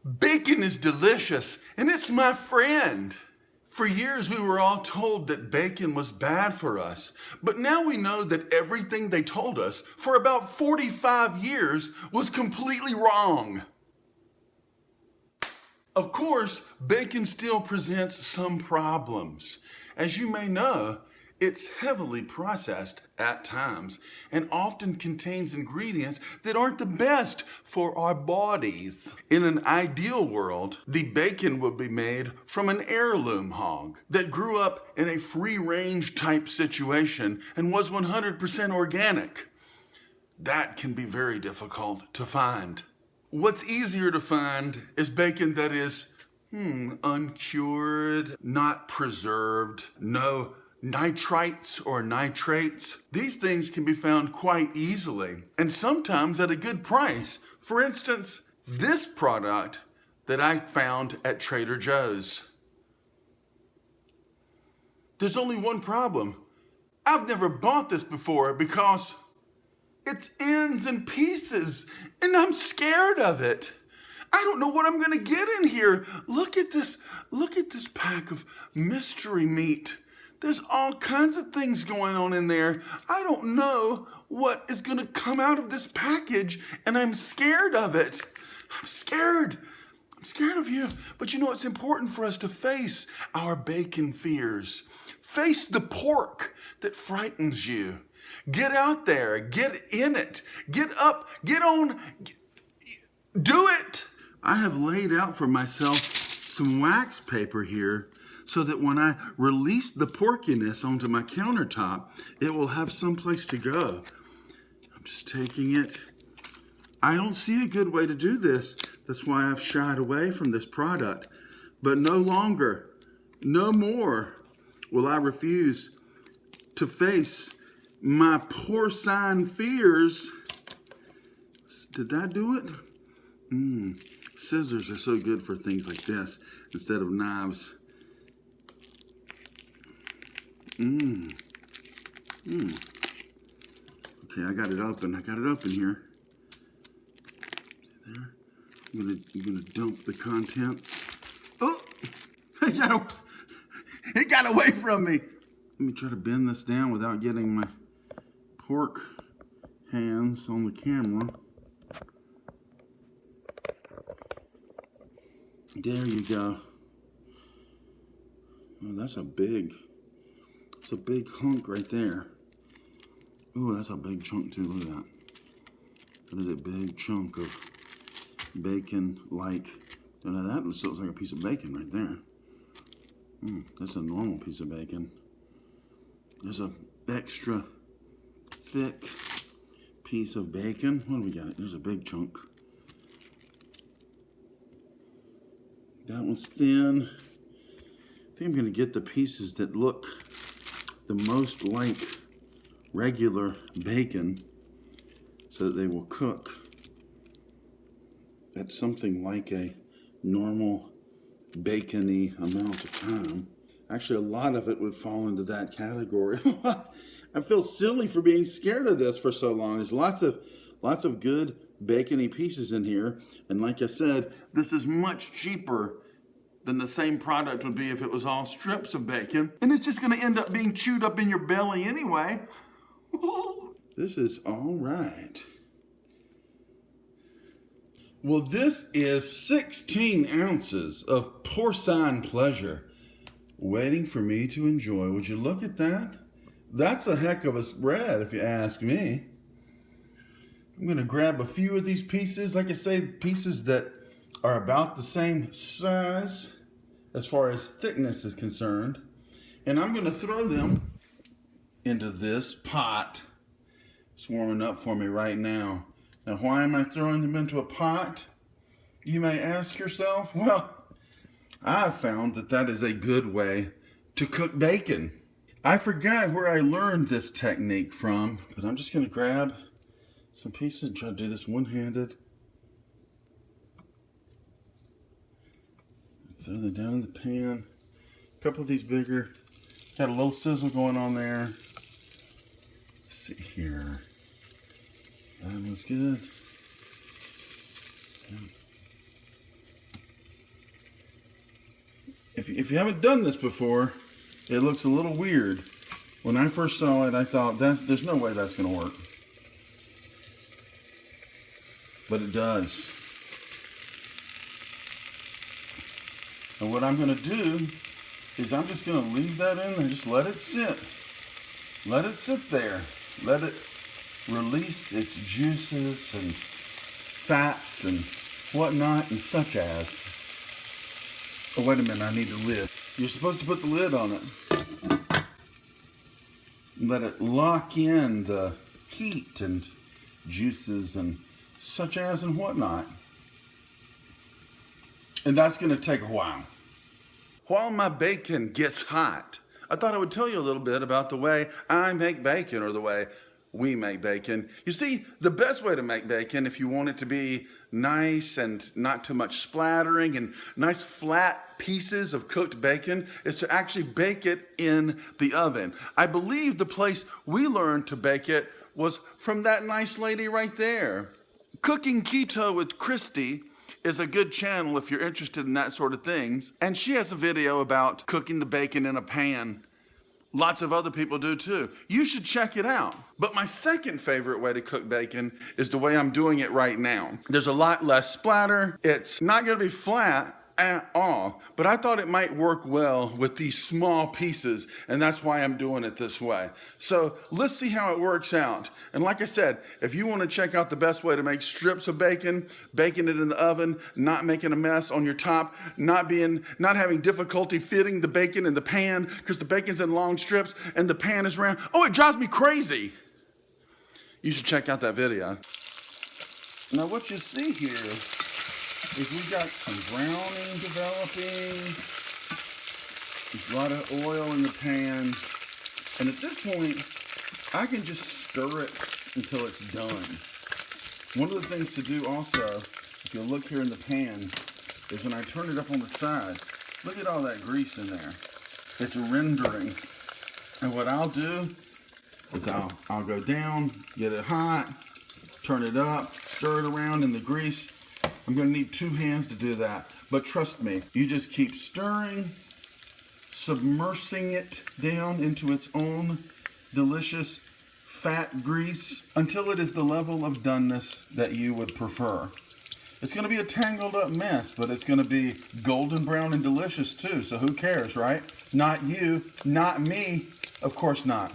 Bacon is delicious, and it's my friend. For years, we were all told that bacon was bad for us, but now we know that everything they told us for about 45 years was completely wrong. Of course, bacon still presents some problems. As you may know, it's heavily processed at times and often contains ingredients that aren't the best for our bodies. In an ideal world, the bacon would be made from an heirloom hog that grew up in a free-range type situation and was 100% organic. That can be very difficult to find. What's easier to find is bacon that is uncured, not preserved, no nitrites or nitrates. These things can be found quite easily and sometimes at a good price. For instance, this product that I found at Trader Joe's. There's only one problem. I've never bought this before because it's ends and pieces and I'm scared of it. I don't know what I'm gonna get in here. Look at this pack of mystery meat. There's all kinds of things going on in there. I don't know what is gonna come out of this package and I'm scared of it. I'm scared of you. But you know, it's important for us to face our bacon fears. Face the pork that frightens you. Get out there, get in it, get up, get on, do it. I have laid out for myself some wax paper here so that when I release the porkiness onto my countertop, it will have someplace to go. I'm just taking it. I don't see a good way to do this. That's why I've shied away from this product. But no longer, no more will I refuse to face my porcine fears. Did that do it? Scissors are so good for things like this instead of knives. Okay, I got it open. Here. There. I'm gonna dump the contents. Oh, it got away from me. Let me try to bend this down without getting my pork hands on the camera. There you go. Oh, that's a big hunk right there. Oh, that's a big chunk too, look at that. That is a big chunk of bacon-like. Now that looks like a piece of bacon right there. That's a normal piece of bacon. There's an extra thick piece of bacon. What do we got? There's a big chunk. That one's thin. I think I'm gonna get the pieces that look the most like regular bacon so that they will cook at something like a normal bacony amount of time. Actually, a lot of it would fall into that category. I feel silly for being scared of this for so long. There's lots of good bacony pieces in here. And like I said, this is much cheaper than the same product would be if it was all strips of bacon. And it's just gonna end up being chewed up in your belly anyway. This is all right. Well, this is 16 ounces of porcine pleasure waiting for me to enjoy. Would you look at that? That's a heck of a spread, if you ask me. I'm gonna grab a few of these pieces. Like I say, pieces that are about the same size as far as thickness is concerned. And I'm gonna throw them into this pot. It's warming up for me right now. Now, why am I throwing them into a pot? You may ask yourself. Well, I've found that that is a good way to cook bacon. I forgot where I learned this technique from, but I'm just gonna grab some pieces and try to do this one-handed. Throw them down in the pan. A couple of these bigger. Got a little sizzle going on there. Let's see here. That looks good. If you haven't done this before, it looks a little weird. When I first saw it, I thought, there's no way that's going to work. But it does. And what I'm going to do is I'm just going to leave that in and just let it sit. Let it sit there. Let it release its juices and fats and whatnot and such as. Oh, wait a minute, I need the lid. You're supposed to put the lid on it. Let it lock in the heat and juices and such as and whatnot. And that's going to take a while. While my bacon gets hot, I thought I would tell you a little bit about the way I make bacon, or the way we make bacon. You see, the best way to make bacon, if you want it to be nice and not too much splattering and nice flat pieces of cooked bacon, is to actually bake it in the oven. I believe the place we learned to bake it was from that nice lady right there. Cooking Keto with Christy is a good channel if you're interested in that sort of things. And she has a video about cooking the bacon in a pan. Lots of other people do too. You should check it out. But my second favorite way to cook bacon is the way I'm doing it right now. There's a lot less splatter. It's not gonna be flat at all, but I thought it might work well with these small pieces, and that's why I'm doing it this way. So let's see how it works out. And like I said, if you want to check out the best way to make strips of bacon, baking it in the oven, not making a mess on your top, not having difficulty fitting the bacon in the pan because the bacon's in long strips and the pan is round. Oh, it drives me crazy. You should check out that video. Now what you see here is we got some browning developing. There's a lot of oil in the pan. And at this point, I can just stir it until it's done. One of the things to do also, if you look here in the pan, is when I turn it up on the side, look at all that grease in there. It's rendering. And what I'll do is I'll go down, get it hot, turn it up, stir it around in the grease. I'm going to need 2 hands to do that. But trust me, you just keep stirring, submersing it down into its own delicious fat grease until it is the level of doneness that you would prefer. It's going to be a tangled up mess, but it's going to be golden brown and delicious too, so who cares, right? Not you, not me, of course not.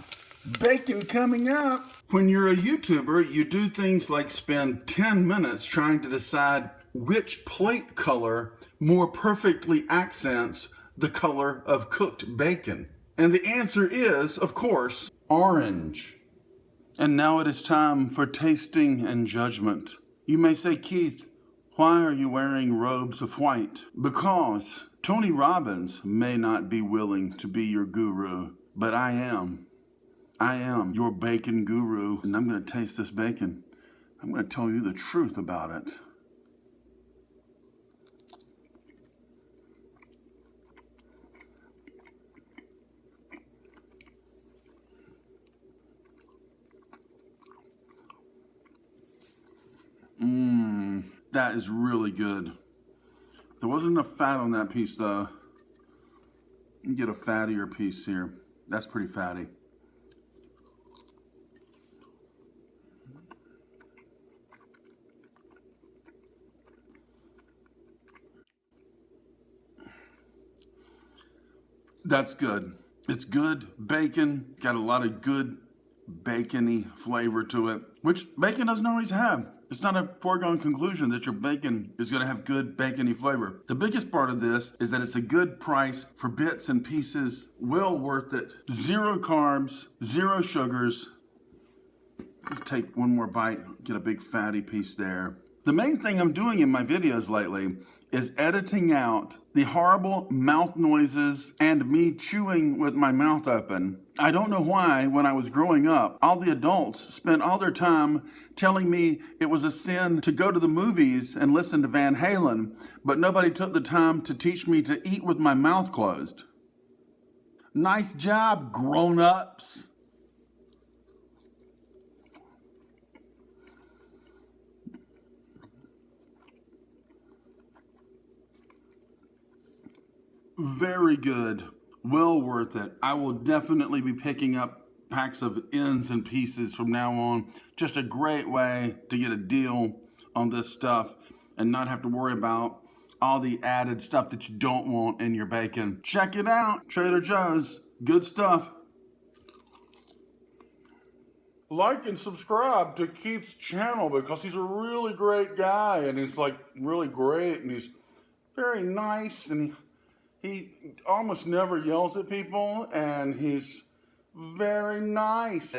Bacon coming up. When you're a YouTuber, you do things like spend 10 minutes trying to decide which plate color more perfectly accents the color of cooked bacon. And the answer is, of course, orange. And now it is time for tasting and judgment. You may say, Keith, why are you wearing robes of white? Because Tony Robbins may not be willing to be your guru, but I am. I am your bacon guru, and I'm going to taste this bacon. I'm going to tell you the truth about it. That is really good. There wasn't enough fat on that piece though. You get a fattier piece here. That's pretty fatty. That's good. It's good bacon. Got a lot of good bacony flavor to it, which bacon doesn't always have. It's not a foregone conclusion that your bacon is going to have good bacony flavor. The biggest part of this is that it's a good price for bits and pieces, well worth it. 0 carbs, 0 sugars. Let's take one more bite, get a big fatty piece there. The main thing I'm doing in my videos lately is editing out the horrible mouth noises and me chewing with my mouth open. I don't know why, when I was growing up, all the adults spent all their time telling me it was a sin to go to the movies and listen to Van Halen, but nobody took the time to teach me to eat with my mouth closed. Nice job, grown-ups. Very good. Well worth it. I will definitely be picking up packs of ends and pieces from now on. Just a great way to get a deal on this stuff and not have to worry about all the added stuff that you don't want in your bacon. Check it out, Trader Joe's. Good stuff. Like and subscribe to Keith's channel because he's a really great guy and he's like really great and he's very nice and he almost never yells at people and he's very nice.